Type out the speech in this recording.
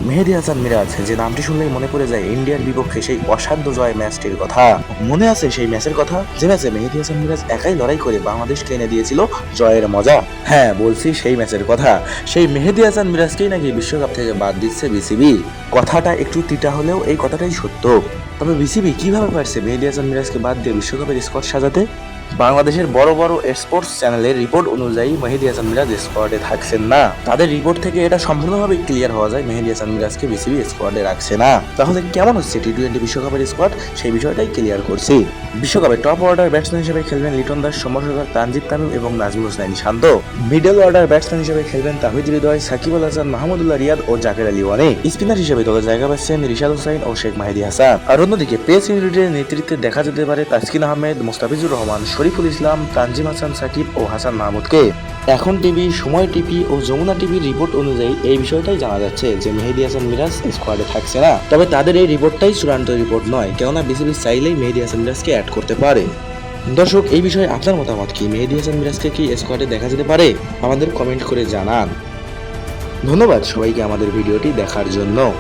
মেহেদী হাসান মিরাজ, যে নামটি শুনলেই মনে পড়ে যায় ইন্ডিয়ার বিপক্ষে সেই অসাধ্য জয় ম্যাচটির কথা। মনে আছে সেই ম্যাচের কথা, যে ম্যাচে মেহেদী হাসান মিরাজ একাই লড়াই করে বাংলাদেশকে এনে দিয়েছিল জয়ের মজা। হ্যাঁ, বলছি সেই ম্যাচের কথা। সেই মেহেদী হাসান মিরাজকেই নাকি বিশ্বকাপ থেকে বাদ দিচ্ছে বিসিবি। কথাটা একটু তিতা হলেও এই কথাটাই সত্য। তবে বিসিবি কিভাবে পারছে মেহেদী হাসান মিরাজকে বাদ দিয়ে বিশ্বকাপের স্কোয়াড সাজাতে? বাংলাদেশের বড় বড় স্পোর্টস চ্যানেলের রিপোর্ট অনুযায়ী মেহেদী হাসান মিরাজ স্কোয়াডে থাকছেন না। তাদের রিপোর্ট থেকে এটা সম্পূর্ণভাবে ক্লিয়ার হওয়া যায় মেহেদী হাসান মিরাজকে বিসিবি স্কোয়াডে রাখছে না। তাহলে কেমন হচ্ছে টি-20 বিশ্বকাপের স্কোয়াড, সেই বিষয়টাই ক্লিয়ার করছি। বিশ্বকাপে টপ অর্ডার ব্যাটসম্যান হিসেবে খেলবেন লিটন দাস, সৌম্য সরকার, তানজিদ তামিম এবং নাজমুল হোসেন শান্ত। মিডল অর্ডার ব্যাটসম্যান হিসেবে খেলবেন তাহিদ হৃদয়, সাকিব আল হাসান, মাহমুদুল্লাহ রিয়াদ ও জাকের আলী ওয়ানি। স্পিনার হিসেবে দলে জায়গা পাচ্ছেন রিশাদ হোসেন ও শেখ মাহিদী হাসান। আর অন্যদিকে পেস ইউনিটের নেতৃত্বে দেখা যেতে পারে তাসকিন আহমেদ, মুস্তাফিজুর রহমান, শরীফুল ইসলাম, তানজিম হাসান, সাকিব ও হাসান মাহমুদকে। এখন টিভি, সময় টিভি ও যমুনা টিভির রিপোর্ট অনুযায়ী এই বিষয়টাই জানা যাচ্ছে যে মেহেদী হাসান মিরাজ স্কোয়াডে থাকছে না। তবে তাদের এই রিপোর্টটাই চূড়ান্ত রিপোর্ট নয়, কেননা বিসিবি চাইলেই মেহেদী হাসান মিরাজকে অ্যাড করতে পারে। দর্শক, এই বিষয়ে আপনার মতামত কি? মেহেদী হাসান মিরাজকে কি স্কোয়াডে দেখা যেতে পারে? আমাদের কমেন্ট করে জানান। ধন্যবাদ সবাইকে আমাদের ভিডিওটি দেখার জন্য।